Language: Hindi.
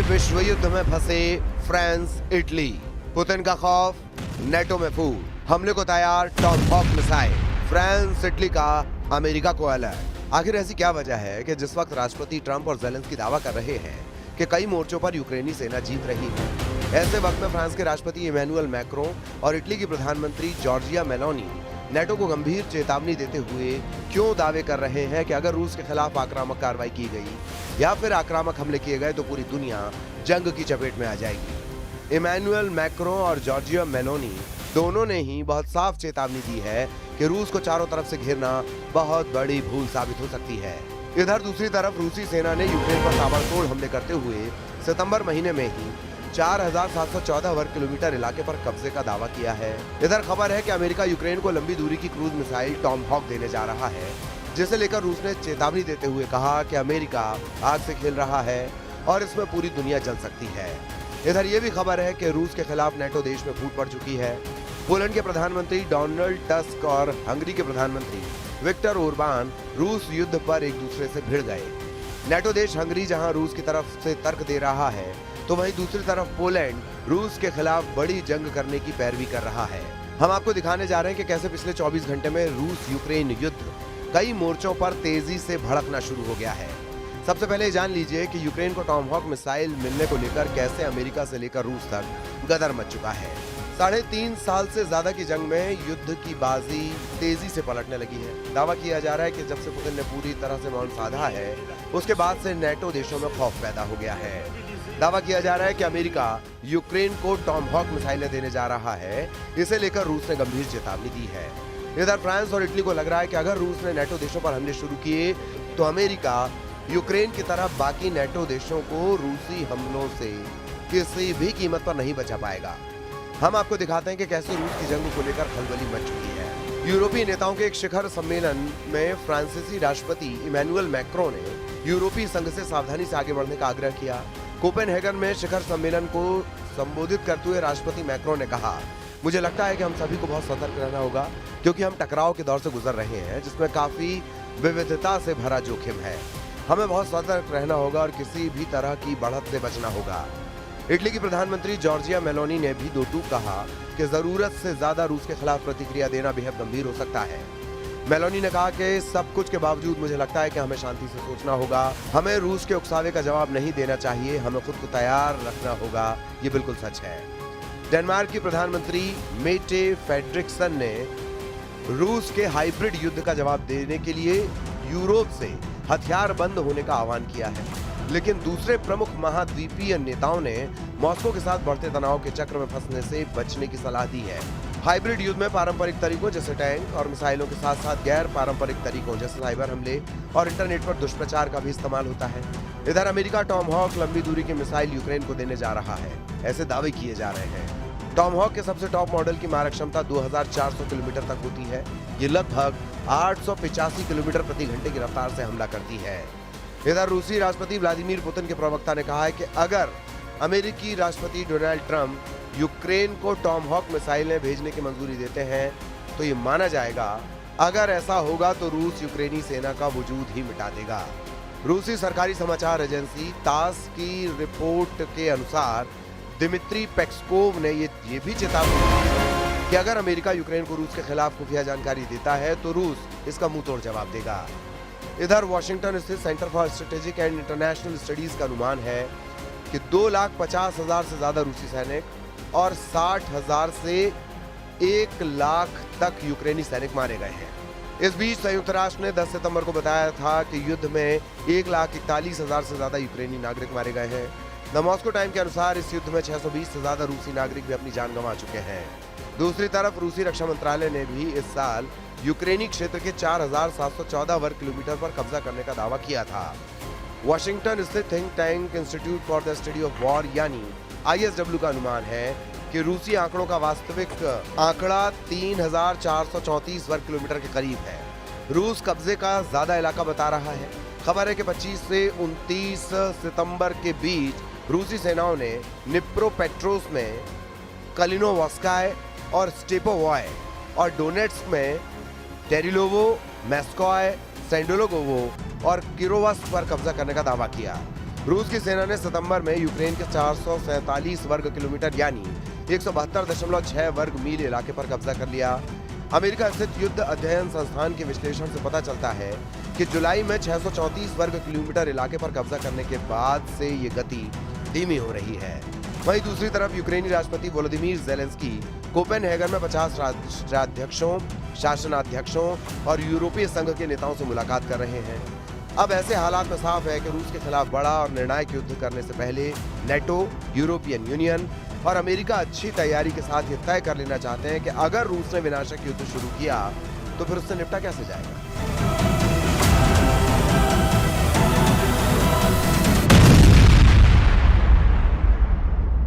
विश्व युद्ध में फंसे फ्रांस इटली। पुतिन का खौफ, नेटो में फूट, हमले को तैयार टॉमहॉक मिसाइल। फ्रांस इटली का अमेरिका को अलर्ट। आखिर ऐसी क्या वजह है कि जिस वक्त राष्ट्रपति ट्रंप और ज़ेलेंस्की दावा कर रहे हैं कि कई मोर्चों पर यूक्रेनी सेना जीत रही है, ऐसे वक्त में फ्रांस के राष्ट्रपति इमैनुअल मैक्रों और इटली की प्रधानमंत्री जॉर्जिया मेलोनी नेटो को गंभीर चेतावनी देते हुए क्यों दावे कर रहे हैं कि अगर रूस के खिलाफ आक्रामक कार्रवाई की गई या फिर आक्रामक हमले किए गए तो पूरी दुनिया जंग की चपेट में आ जाएगी। इमैनुअल मैक्रों और जॉर्जिया मेलोनी दोनों ने ही बहुत साफ चेतावनी दी है कि रूस को चारों तरफ से घेरना बहुत बड़ी भूल साबित हो सकती है। इधर दूसरी तरफ रूसी सेना ने यूक्रेन पर ताबड़तोड़ हमले करते हुए सितंबर महीने में ही 4,714 वर्ग किलोमीटर इलाके पर कब्जे का दावा किया है। इधर खबर है कि अमेरिका यूक्रेन को लंबी दूरी की क्रूज मिसाइल टॉमहॉक देने जा रहा है, जिसे लेकर रूस ने चेतावनी देते हुए कहा कि अमेरिका आग से खेल रहा है और इसमें पूरी दुनिया जल सकती है। इधर ये भी खबर है कि रूस के खिलाफ नेटो देश में फूट पड़ चुकी है। पोलैंड के प्रधानमंत्री डोनाल्ड टस्क और हंगरी के प्रधानमंत्री विक्टर ओरबान रूस युद्ध पर एक दूसरे से भिड़ गए। नेटो देश हंगरी जहां रूस की तरफ से तर्क दे रहा है, तो वहीं दूसरी तरफ पोलैंड रूस के खिलाफ बड़ी जंग करने की पैरवी कर रहा है। हम आपको दिखाने जा रहे हैं कि कैसे पिछले 24 घंटे में रूस यूक्रेन युद्ध कई मोर्चों पर तेजी से भड़कना शुरू हो गया है। सबसे पहले जान लीजिए कि यूक्रेन को टॉमहॉक मिसाइल मिलने को लेकर कैसे अमेरिका से लेकर रूस तक गदर मच चुका है। 3.5 साल से ज्यादा की जंग में युद्ध की बाजी तेजी से पलटने लगी है। दावा किया जा रहा है कि जब से पुतिन ने पूरी तरह से मौन साधा है, उसके बाद से नेटो देशों में खौफ पैदा हो गया है। दावा किया जा रहा है कि अमेरिका यूक्रेन को टॉमहॉक मिसाइलें देने जा रहा है। इसे लेकर रूस ने गंभीर चेतावनी दी है। इधर फ्रांस और इटली को लग रहा है कि अगर रूस ने नेटो देशों पर हमले शुरू किए तो अमेरिका यूक्रेन की तरह बाकी नेटो देशों को रूसी हमलों से किसी भी कीमत पर नहीं बचा पाएगा। हम आपको दिखाते हैं कि कैसे रूस की जंग को लेकर खलबली मच चुकी है। यूरोपीय नेताओं के एक शिखर सम्मेलन में फ्रांसीसी राष्ट्रपति इमैनुअल मैक्रों ने यूरोपीय संघ से सावधानी से आगे बढ़ने का आग्रह किया। कोपेनहेगन में शिखर सम्मेलन को संबोधित करते हुए राष्ट्रपति मैक्रों ने कहा, मुझे लगता है कि हम सभी को बहुत सतर्क रहना होगा, क्योंकि हम टकराव के दौर से गुजर रहे हैं जिसमें काफी विविधता से भरा जोखिम है। हमें बहुत सतर्क रहना होगा और किसी भी तरह की बढ़त से बचना होगा। इटली की प्रधानमंत्री जॉर्जिया मेलोनी ने भी दो टूक कहा कि जरूरत से ज्यादा रूस के खिलाफ प्रतिक्रिया देना बेहद गंभीर हो सकता है। मेलोनी ने कहा कि सब कुछ के बावजूद मुझे लगता है कि हमें शांति से सोचना होगा। हमें रूस के उकसावे का जवाब नहीं देना चाहिए, हमें खुद को तैयार रखना होगा। ये बिल्कुल सच है। डेनमार्क की प्रधानमंत्री मेटे फ्रेडरिक्सन ने रूस के हाइब्रिड युद्ध का जवाब देने के लिए यूरोप से हथियार बंद होने का आह्वान किया है, लेकिन दूसरे प्रमुख महाद्वीपीय नेताओं ने मॉस्को के साथ बढ़ते तनाव के चक्र में फंसने से बचने की सलाह दी है। हाइब्रिड युद्ध में पारंपरिक तरीकों जैसे टैंक और मिसाइलों के साथ साथ गैर पारंपरिक तरीकों जैसे साइबर हमले और इंटरनेट पर दुष्प्रचार का भी इस्तेमाल होता है। इधर अमेरिका टॉमहॉक लंबी दूरी की मिसाइल यूक्रेन को देने जा रहा है, ऐसे दावे किए जा रहे हैं। टॉमहॉक के सबसे टॉप मॉडल की मारक क्षमता 2400 किलोमीटर तक होती है। ये लगभग 885 किलोमीटर प्रति घंटे की रफ्तार से हमला करती है। इधर रूसी राष्ट्रपति व्लादिमीर पुतिन के प्रवक्ता ने कहा है कि अगर अमेरिकी राष्ट्रपति डोनाल्ड ट्रंप यूक्रेन को टॉमहॉक मिसाइलें भेजने की मंजूरी देते हैं तो ये माना जाएगा। अगर ऐसा होगा तो रूस यूक्रेनी सेना का वजूद ही मिटा देगा। रूसी सरकारी समाचार एजेंसी तास की रिपोर्ट के अनुसार दिमित्री पेस्कोव ने ये भी चेतावनी दी है कि अगर अमेरिका यूक्रेन को रूस के खिलाफ खुफिया जानकारी देता है तो रूस इसका मुंह तोड़ जवाब देगा। इधर वॉशिंगटन स्थित centre for strategic and international studies का अनुमान है कि 2,50,000 से ज्यादा रूसी सैनिक और 60,000 से 1 लाख तक यूक्रेनी सैनिक मारे गए हैं। इस बीच संयुक्त राष्ट्र ने 10 सितंबर को बताया था कि युद्ध में 1,41,000 से ज्यादा यूक्रेनी नागरिक मारे गए हैं। द मॉस्को टाइम के अनुसार इस युद्ध में 620 से ज्यादा रूसी नागरिक भी अपनी जान गंवा चुके हैं। दूसरी तरफ रूसी रक्षा मंत्रालय ने भी इस साल यूक्रेनी क्षेत्र के 4,714 वर्ग किलोमीटर पर कब्जा करने का दावा किया था। वॉशिंगटन स्थित think tank institute for the study of war यानी ISW का अनुमान है कि रूसी आंकड़ों का वास्तविक आंकड़ा 3,434 वर्ग किलोमीटर के करीब है। रूस कब्जे का ज्यादा इलाका बता रहा है। खबर है कि 25 से 29 सितंबर के बीच रूसी सेनाओं ने निप्रोपेट्रोव्स्क में कलिनोवस्काय और स्टेपोवॉय और डोनेट्स्क में टेरिलोवो, मेस्कोय, सेंडोलोगोवो और किरोवस्क पर कब्जा करने का दावा किया। रूस की सेना ने सितंबर में यूक्रेन के 447 वर्ग किलोमीटर यानी 172.6 वर्ग मील इलाके पर कब्जा कर लिया। अमेरिका स्थित युद्ध अध्ययन संस्थान के विश्लेषण से पता चलता है कि जुलाई में 634 वर्ग किलोमीटर इलाके पर कब्जा करने के बाद से ये गति धीमी हो रही है। वहीं दूसरी तरफ यूक्रेनी राष्ट्रपति वोलोदिमीर ज़ेलेंस्की कोपेनहेगन में 50 राष्ट्राध्यक्षों, शासनाध्यक्षों और यूरोपीय संघ के नेताओं से मुलाकात कर रहे हैं। अब ऐसे हालात में साफ है कि रूस के खिलाफ बड़ा और निर्णायक युद्ध करने से पहले नेटो, यूरोपियन यूनियन और अमेरिका अच्छी तैयारी के साथ ये तय कर लेना चाहते हैं कि अगर रूस ने विनाशक युद्ध शुरू किया तो फिर उससे निपटा कैसे जाएगा।